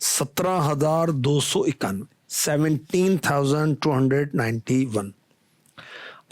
17,291, 17,291।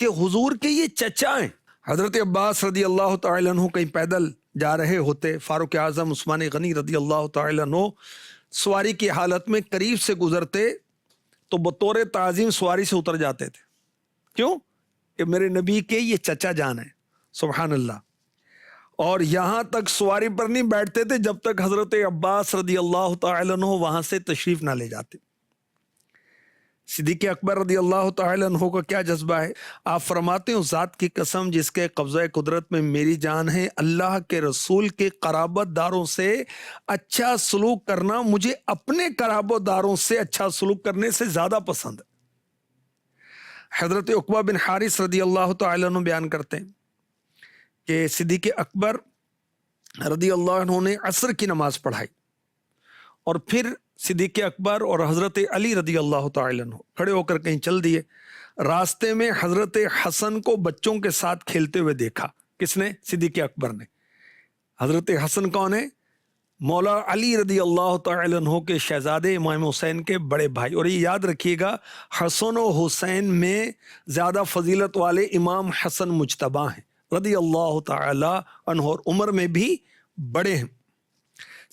کہ حضور کے یہ چچا ہیں۔ حضرت عباس رضی اللہ تعالیٰ عنہ کہیں پیدل جا رہے ہوتے، فاروق اعظم عثمان غنی رضی اللہ تعالیٰ عنہ سواری کی حالت میں قریب سے گزرتے تو بطور تعظیم سواری سے اتر جاتے تھے۔ کیوں؟ کہ میرے نبی کے یہ چچا جان ہیں، سبحان اللہ۔ اور یہاں تک سواری پر نہیں بیٹھتے تھے جب تک حضرت عباس رضی اللہ تعالیٰ عنہ وہاں سے تشریف نہ لے جاتے۔ صدیق اکبر رضی اللہ تعالیٰ عنہ کا کیا جذبہ ہے؟ آپ فرماتے ہیں اس ذات کی قسم جس کے قبضہ قدرت میں میری جان ہے، اللہ کے رسول کے قرابت داروں سے اچھا سلوک کرنا مجھے اپنے قرابت داروں سے اچھا سلوک کرنے سے زیادہ پسند ہے۔ حضرت عقبہ بن حارث رضی اللہ تعالیٰ عنہ بیان کرتے ہیں کہ صدیق اکبر رضی اللہ عنہ نے عصر کی نماز پڑھائی اور پھر صدیق اکبر اور حضرت علی رضی اللہ تعالیٰ عنہ کھڑے ہو کر کہیں چل دیے۔ راستے میں حضرت حسن کو بچوں کے ساتھ کھیلتے ہوئے دیکھا۔ کس نے؟ صدیق اکبر نے۔ حضرت حسن کون ہے؟ مولا علی رضی اللہ تعالیٰ عنہ کے شہزادے امام حسین کے بڑے بھائی۔ اور یہ یاد رکھیے گا، حسن و حسین میں زیادہ فضیلت والے امام حسن مجتبی ہیں رضی اللہ تعالیٰ عنہ، اور عمر میں بھی بڑے ہیں۔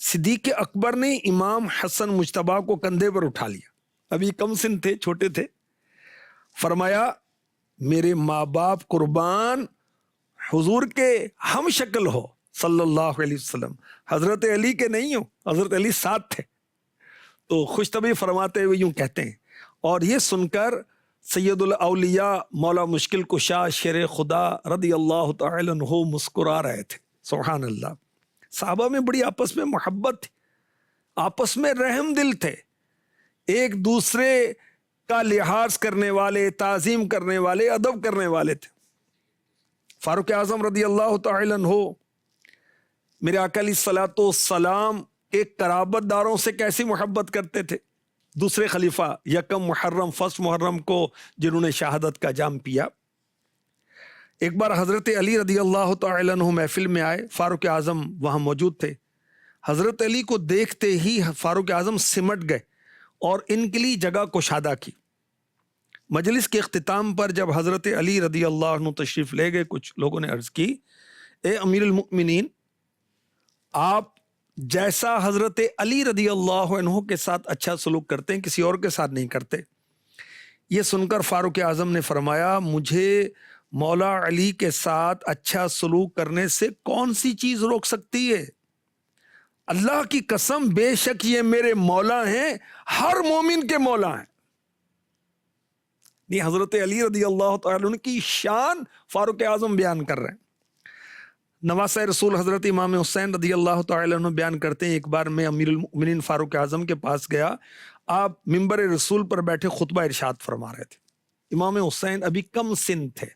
صدیق اکبر نے امام حسن مجتبی کو کندھے پر اٹھا لیا، ابھی کم سن تھے، چھوٹے تھے۔ فرمایا میرے ماں باپ قربان، حضور کے ہم شکل ہو صلی اللہ علیہ وسلم، حضرت علی کے نہیں ہو، حضرت علی ساتھ تھے۔ تو خوش طبعی فرماتے ہوئے یوں کہتے ہیں، اور یہ سن کر سید الاولیاء مولا مشکل کشا شیر خدا رضی اللہ تعالی عنہ مسکرا رہے تھے۔ سبحان اللہ۔ صحابہ میں بڑی آپس میں محبت تھی، آپس میں رحم دل تھے، ایک دوسرے کا لحاظ کرنے والے، تعظیم کرنے والے، ادب کرنے والے تھے۔ فاروق اعظم رضی اللہ تعالی عنہ میرے آقا علیہ الصلوۃ والسلام کے قرابت داروں سے کیسی محبت کرتے تھے۔ دوسرے خلیفہ یکم محرم، فرسٹ محرم کو جنہوں نے شہادت کا جام پیا، ایک بار حضرت علی رضی اللہ تعالی عنہ محفل میں آئے، فاروق اعظم وہاں موجود تھے۔ حضرت علی کو دیکھتے ہی فاروق اعظم سمٹ گئے اور ان کے لیے جگہ کشادہ کی۔ مجلس کے اختتام پر جب حضرت علی رضی اللہ عنہ تشریف لے گئے، کچھ لوگوں نے عرض کی، اے امیر المؤمنین، آپ جیسا حضرت علی رضی اللہ عنہ کے ساتھ اچھا سلوک کرتے ہیں کسی اور کے ساتھ نہیں کرتے۔ یہ سن کر فاروق اعظم نے فرمایا، مجھے مولا علی کے ساتھ اچھا سلوک کرنے سے کون سی چیز روک سکتی ہے؟ اللہ کی قسم، بے شک یہ میرے مولا ہیں، ہر مومن کے مولا ہیں۔ یہ حضرت علی رضی اللہ تعالی عنہ کی شان فاروق اعظم بیان کر رہے ہیں۔ نواسۂ رسول حضرت امام حسین رضی اللہ تعالی عنہ بیان کرتے ہیں، ایک بار میں امیر المؤمنین فاروق اعظم کے پاس گیا، آپ ممبر رسول پر بیٹھے خطبہ ارشاد فرما رہے تھے۔ امام حسین ابھی کم سن تھے،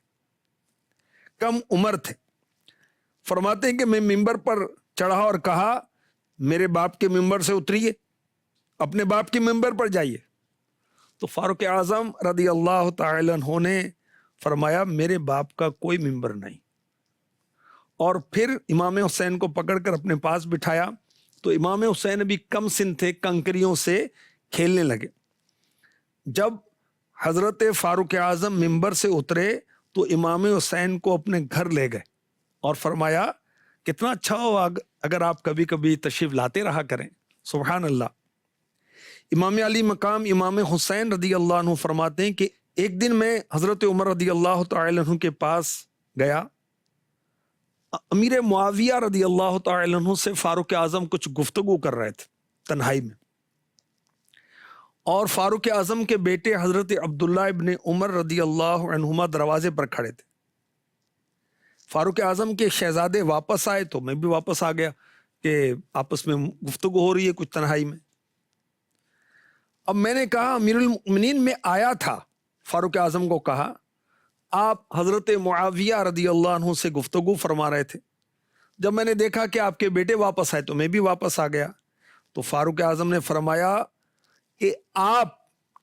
کم عمر تھے۔ فرماتے ہیں کہ میں ممبر پر چڑھا اور کہا، میرے باپ کے ممبر سے اتریے، اپنے باپ کے ممبر پر جائیے۔ تو فاروق اعظم رضی اللہ تعالی عنہ نے فرمایا، میرے باپ کا کوئی ممبر نہیں۔ اور پھر امام حسین کو پکڑ کر اپنے پاس بٹھایا تو امام حسین ابھی کم سن تھے، کنکریوں سے کھیلنے لگے۔ جب حضرت فاروق اعظم ممبر سے اترے تو امام حسین کو اپنے گھر لے گئے اور فرمایا، کتنا اچھا ہو اگر آپ کبھی کبھی تشریف لاتے رہا کریں۔ سبحان اللہ۔ امام علی مقام امام حسین رضی اللہ عنہ فرماتے ہیں کہ ایک دن میں حضرت عمر رضی اللہ تعالی عنہ کے پاس گیا، امیر معاویہ رضی اللہ تعالی عنہ سے فاروق اعظم کچھ گفتگو کر رہے تھے تنہائی میں، اور فاروق اعظم کے بیٹے حضرت عبداللہ ابن عمر رضی اللہ عنہما دروازے پر کھڑے تھے۔ فاروق اعظم کے شہزادے واپس آئے تو میں بھی واپس آ گیا کہ آپس میں گفتگو ہو رہی ہے کچھ تنہائی میں۔ اب میں نے کہا، امیر المؤمنین میں آیا تھا، فاروق اعظم کو کہا، آپ حضرت معاویہ رضی اللہ عنہ سے گفتگو فرما رہے تھے، جب میں نے دیکھا کہ آپ کے بیٹے واپس آئے تو میں بھی واپس آ گیا۔ تو فاروق اعظم نے فرمایا کہ آپ،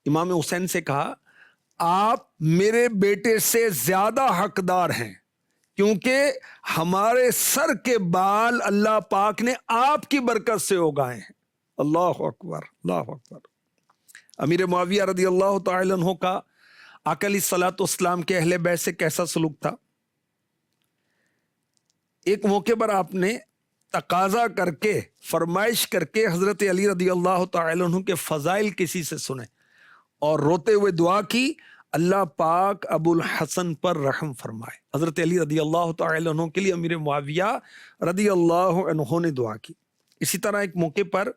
امام حسین سے کہا، آپ میرے بیٹے سے زیادہ حقدار ہیں، کیونکہ ہمارے سر کے بال اللہ پاک نے آپ کی برکت سے اگائے ہیں۔ اللہ اکبر، اللہ اکبر۔ امیر معاویہ رضی اللہ تعالی عنہ کا آقا علیہ الصلوۃ والسلام کے اہل بیت سے کیسا سلوک تھا؟ ایک موقع پر آپ نے تقاضا کر کے، فرمائش کر کے حضرت علی رضی اللہ تعالی عنہ کے فضائل کسی سے سنے اور روتے ہوئے دعا کی، اللہ پاک ابو الحسن پر رحم فرمائے۔ حضرت علی رضی اللہ تعالی عنہ کے لیے امیر معاویہ رضی اللہ عنہ نے دعا کی۔ اسی طرح ایک موقع پر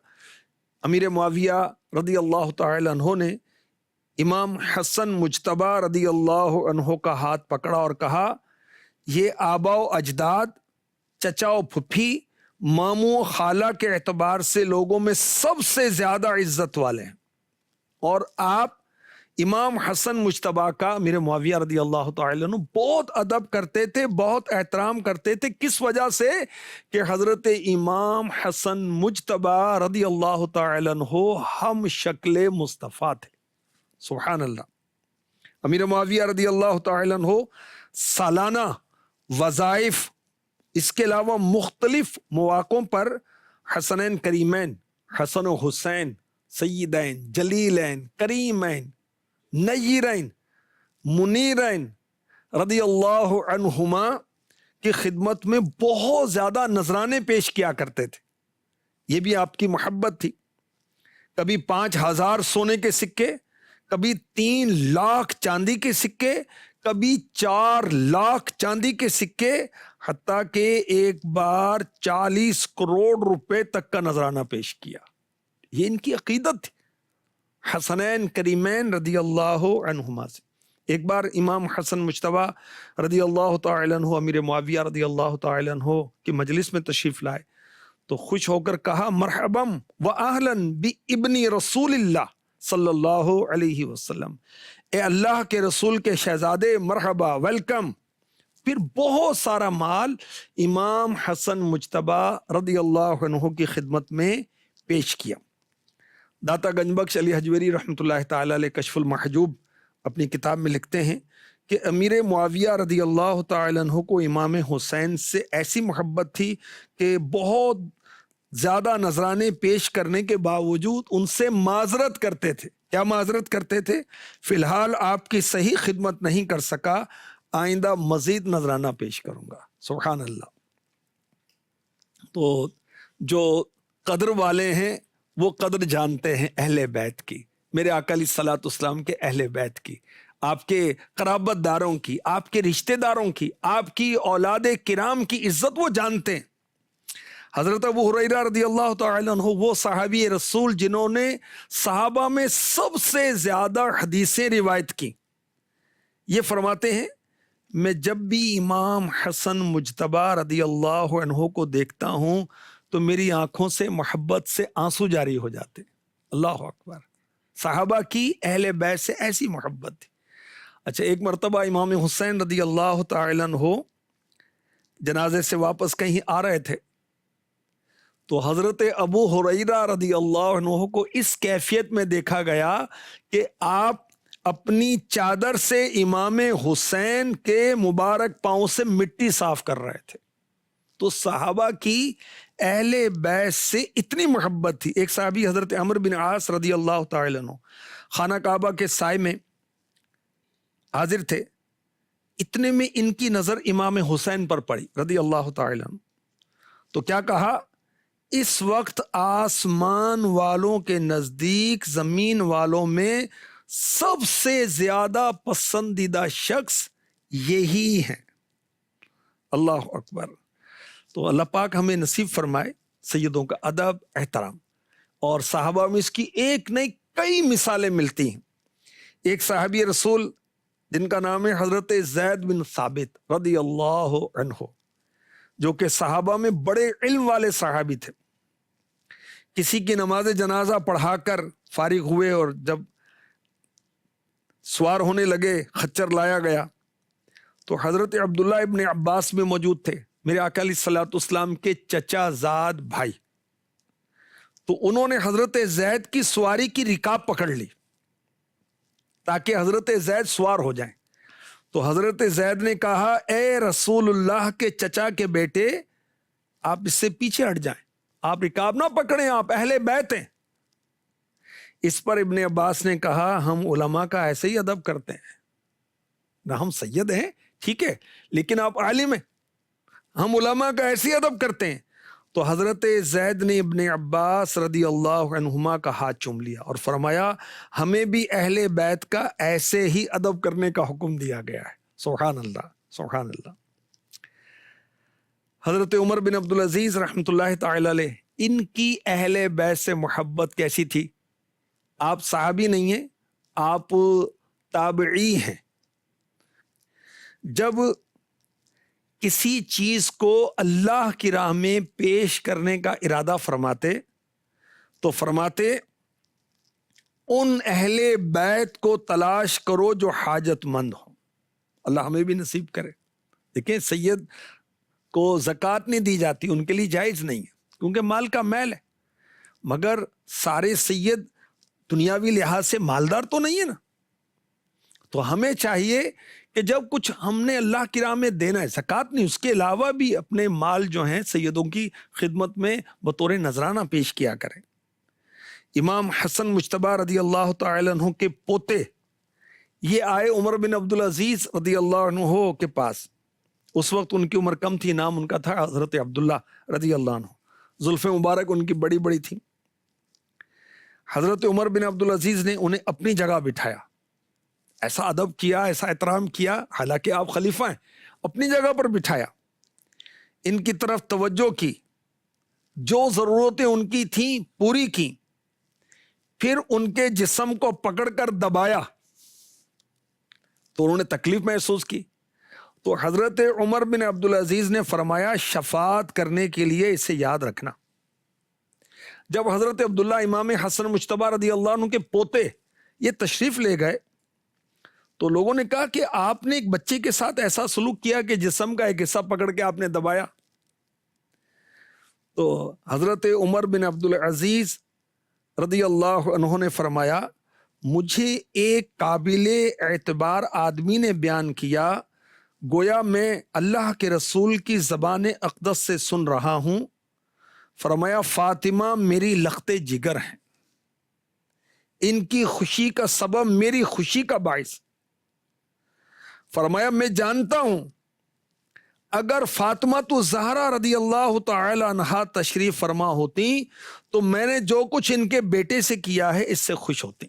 امیر معاویہ رضی اللہ تعالی عنہ نے امام حسن مجتبی رضی اللہ عنہ کا ہاتھ پکڑا اور کہا، یہ آبا و اجداد، چچا و پھپھی، ماموں و خالہ کے اعتبار سے لوگوں میں سب سے زیادہ عزت والے ہیں، اور آپ امام حسن مجتبی کا، امیر معاویہ رضی اللہ تعالی عنہ بہت ادب کرتے تھے، بہت احترام کرتے تھے۔ کس وجہ سے؟ کہ حضرت امام حسن مجتبی رضی اللہ تعالی عنہ ہم شکل مصطفیٰ تھے۔ سبحان اللہ۔ امیر معاویہ رضی اللہ تعالی عنہ سالانہ وظائف، اس کے علاوہ مختلف مواقعوں پر حسنین کریمین، حسن و حسین، سیدین، جلیلین، کریمین، نیرین، منیرین رضی اللہ عنہما کی خدمت میں بہت زیادہ نذرانے پیش کیا کرتے تھے۔ یہ بھی آپ کی محبت تھی۔ کبھی 5,000 سونے کے سکے، کبھی 3 لاکھ چاندی کے سکے، کبھی 4 لاکھ چاندی کے سکے، حتیٰ کہ ایک بار 40 کروڑ روپے تک کا نذرانہ پیش کیا۔ یہ ان کی عقیدت تھی حسنین کریمین رضی اللہ عنہما سے۔ ایک بار امام حسن مجتبی رضی اللہ تعالی عنہ امیر معاویہ رضی اللہ تعالی عنہ کی مجلس میں تشریف لائے تو خوش ہو کر کہا، مرحباً و اہلاً بابن رسول اللہ صلی اللہ علیہ وسلم، اے اللہ کے رسول کے شہزادے، مرحبا، ویلکم۔ پھر بہت سارا مال امام حسن مجتبی رضی اللہ عنہ کی خدمت میں پیش کیا۔ داتا گنج بخش علی حجویری رحمۃ اللہ تعالی علیہ کشف المحجوب اپنی کتاب میں لکھتے ہیں کہ امیر معاویہ رضی اللہ تعالی عنہ کو امام حسین سے ایسی محبت تھی کہ بہت زیادہ نذرانے پیش کرنے کے باوجود ان سے معذرت کرتے تھے۔ کیا معذرت کرتے تھے؟ فی الحال آپ کی صحیح خدمت نہیں کر سکا، آئندہ مزید نذرانہ پیش کروں گا۔ سبحان اللہ۔ تو جو قدر والے ہیں وہ قدر جانتے ہیں اہل بیت کی، میرے آقا علیہ الصلوۃ والسلام کے اہل بیت کی، آپ کے قرابت داروں کی، آپ کے رشتہ داروں کی، آپ کی اولاد کرام کی عزت وہ جانتے ہیں۔ حضرت ابو ہریرہ رضی اللہ تعالی عنہ وہ صحابی رسول جنہوں نے صحابہ میں سب سے زیادہ حدیثیں روایت کی، یہ فرماتے ہیں، میں جب بھی امام حسن مجتبی رضی اللہ عنہ کو دیکھتا ہوں تو میری آنکھوں سے محبت سے آنسو جاری ہو جاتے۔ اللہ اکبر۔ صحابہ کی اہل بیت سے ایسی محبت تھی۔ اچھا، ایک مرتبہ امام حسین رضی اللہ تعالی عنہ جنازے سے واپس کہیں آ رہے تھے تو حضرت ابو ہریرہ رضی اللہ عنہ کو اس کیفیت میں دیکھا گیا کہ آپ اپنی چادر سے امام حسین کے مبارک پاؤں سے مٹی صاف کر رہے تھے۔ تو صحابہ کی اہل بیت سے اتنی محبت تھی۔ ایک صحابی حضرت عمرو بن عاص رضی اللہ تعالی عنہ خانہ کعبہ کے سائے میں حاضر تھے، اتنے میں ان کی نظر امام حسین پر پڑی رضی اللہ تعالی عنہ۔ تو کیا کہا، اس وقت آسمان والوں کے نزدیک زمین والوں میں سب سے زیادہ پسندیدہ شخص یہی ہے۔ اللہ اکبر۔ تو اللہ پاک ہمیں نصیب فرمائے سیدوں کا ادب، احترام، اور صحابہ میں اس کی ایک نہیں کئی مثالیں ملتی ہیں۔ ایک صحابی رسول جن کا نام ہے حضرت زید بن ثابت رضی اللہ عنہ، جو کہ صحابہ میں بڑے علم والے صحابی تھے۔ کسی کی نماز جنازہ پڑھا کر فارغ ہوئے اور جب سوار ہونے لگے، خچر لایا گیا تو حضرت عبداللہ ابن عباس میں موجود تھے، میرے آقا علیہ الصلوۃ والسلام کے چچا زاد بھائی۔ تو انہوں نے حضرت زید کی سواری کی رکاب پکڑ لی تاکہ حضرت زید سوار ہو جائیں۔ تو حضرت زید نے کہا، اے رسول اللہ کے چچا کے بیٹے، آپ اس سے پیچھے ہٹ جائیں، آپ رکاب نہ پکڑیں، آپ اہل بیت ہیں۔ اس پر ابن عباس نے کہا، ہم علماء کا ایسے ہی ادب کرتے ہیں، نہ ہم سید ہیں ٹھیک ہے لیکن آپ عالم ہیں, ہم علماء کا ایسی ادب کرتے ہیں. تو حضرت زید نے ابن عباس رضی اللہ عنہما کا ہاتھ چوم لیا اور فرمایا ہمیں بھی اہل بیت کا ایسے ہی ادب کرنے کا حکم دیا گیا ہے. سبحان اللہ سبحان اللہ. حضرت عمر بن عبدالعزیز رحمۃ اللہ تعالی علیہ, ان کی اہل بیت سے محبت کیسی تھی؟ آپ صحابی نہیں ہیں, آپ تابعی ہیں. جب کسی چیز کو اللہ کی راہ میں پیش کرنے کا ارادہ فرماتے تو فرماتے ان اہل بیت کو تلاش کرو جو حاجت مند ہو. اللہ ہمیں بھی نصیب کرے. دیکھیں سید کو زکوٰۃ نہیں دی جاتی, ان کے لیے جائز نہیں ہے کیونکہ مال کا میل ہے, مگر سارے سید دنیاوی لحاظ سے مالدار تو نہیں ہے نا. تو ہمیں چاہیے کہ جب کچھ ہم نے اللہ کی راہ میں دینا ہے, زکوٰۃ نہیں, اس کے علاوہ بھی اپنے مال جو ہیں سیدوں کی خدمت میں بطور نذرانہ پیش کیا کریں. امام حسن مجتبی رضی اللہ تعالی عنہ کے پوتے یہ آئے عمر بن عبدالعزیز رضی اللہ عنہ کے پاس. اس وقت ان کی عمر کم تھی, نام ان کا تھا حضرت عبداللہ رضی اللہ عنہ, زلفیں مبارک ان کی بڑی بڑی تھیں. حضرت عمر بن عبدالعزیز نے انہیں اپنی جگہ بٹھایا, ایسا ادب کیا, ایسا احترام کیا, حالانکہ آپ خلیفہ ہیں, اپنی جگہ پر بٹھایا, ان کی طرف توجہ کی, جو ضرورتیں ان کی تھیں پوری کی, پھر ان کے جسم کو پکڑ کر دبایا تو انہوں نے تکلیف محسوس کی. تو حضرت عمر بن عبدالعزیز نے فرمایا شفاعت کرنے کے لیے اسے یاد رکھنا. جب حضرت عبداللہ امام حسن مجتبی رضی اللہ عنہ کے پوتے یہ تشریف لے گئے تو لوگوں نے کہا کہ آپ نے ایک بچے کے ساتھ ایسا سلوک کیا کہ جسم کا ایک حصہ پکڑ کے آپ نے دبایا. تو حضرت عمر بن عبدالعزیز رضی اللہ عنہ نے فرمایا مجھے ایک قابل اعتبار آدمی نے بیان کیا, گویا میں اللہ کے رسول کی زبان اقدس سے سن رہا ہوں. فرمایا فاطمہ میری لخت جگر ہیں, ان کی خوشی کا سبب میری خوشی کا باعث. فرمایا میں جانتا ہوں اگر فاطمہ تو زہرا رضی اللہ تعالی عنہا تشریف فرما ہوتی تو میں نے جو کچھ ان کے بیٹے سے کیا ہے اس سے خوش ہوتی.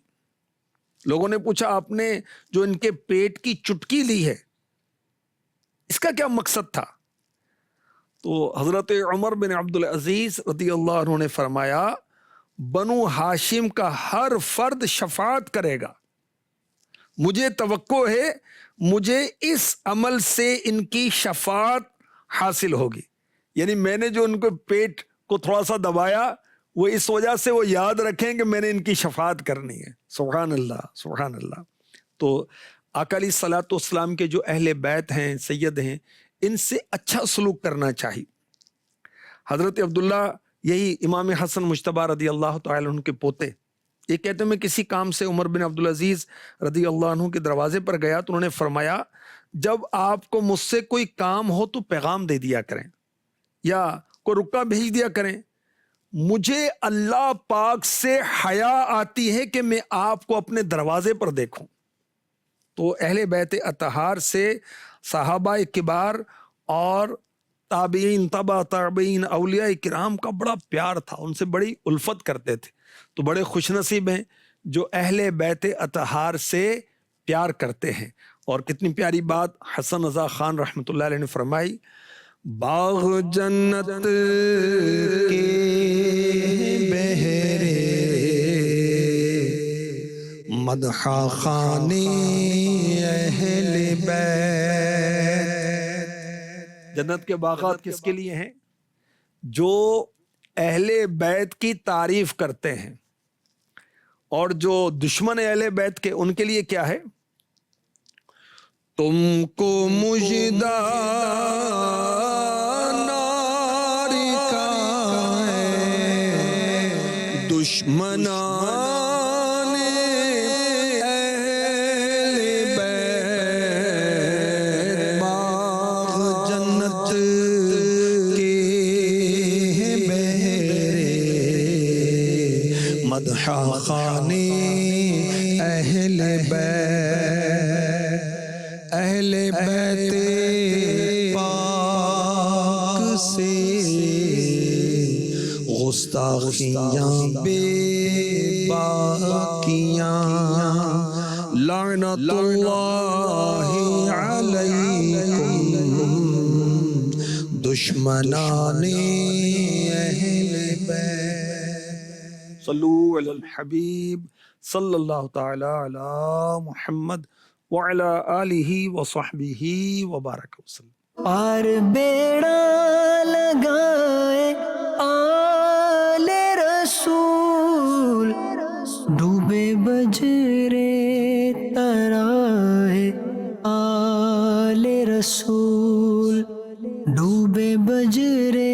لوگوں نے پوچھا آپ نے جو ان کے پیٹ کی چٹکی لی ہے اس کا کیا مقصد تھا؟ تو حضرت عمر بن عبدالعزیز رضی اللہ عنہ نے فرمایا بنو ہاشم کا ہر فرد شفاعت کرے گا, مجھے توقع ہے مجھے اس عمل سے ان کی شفاعت حاصل ہوگی. یعنی میں نے جو ان کو پیٹ کو تھوڑا سا دبایا وہ اس وجہ سے وہ یاد رکھیں کہ میں نے ان کی شفاعت کرنی ہے. سبحان اللہ سبحان اللہ. تو آقا علیہ الصلوۃ والسلام کے جو اہل بیت ہیں سید ہیں ان سے اچھا سلوک کرنا چاہیے. حضرت عبداللہ یہی امام حسن مجتبی رضی اللہ تعالی عنہ کے پوتے یہ کہتے ہیں میں کسی کام سے عمر بن عبدالعزیز رضی اللہ عنہ کے دروازے پر گیا تو انہوں نے فرمایا جب آپ کو مجھ سے کوئی کام ہو تو پیغام دے دیا کریں یا کوئی رکا بھیج دیا کریں. مجھے اللہ پاک سے حیا آتی ہے کہ میں آپ کو اپنے دروازے پر دیکھوں. تو اہل بیت اطہار سے صحابہ کبار اور تابعین تبع تابعین اولیاء کرام کا بڑا پیار تھا, ان سے بڑی الفت کرتے تھے. تو بڑے خوش نصیب ہیں جو اہل بیت اطہار سے پیار کرتے ہیں. اور کتنی پیاری بات حسن رضا خان رحمۃ اللہ علیہ نے فرمائی, باغ جنت کے بہرے مدح خانے اہل بیت. جنت کے باغات کس کے لیے ہیں؟ جو اہل بیت کی تعریف کرتے ہیں. اور جو دشمن اہل بیت کے ان کے لیے کیا ہے؟ تم کو مجدہ نار کا ہے دشمنان اہل بیت. باغ جنت کے بہرے مدح خانے اہل بیت. سے گستاخیاں بے باکیاں لعنت اللہ علیکم دشمنان اہل بیت صلو علی الحبیب صلی اللہ تعالی علی محمد وعلی آلہ وصحبہ وبارک وسلم. پار بیڑا لگائے آل رسول ڈوبے بجرے ترائے آل رسول ڈوبے بجرے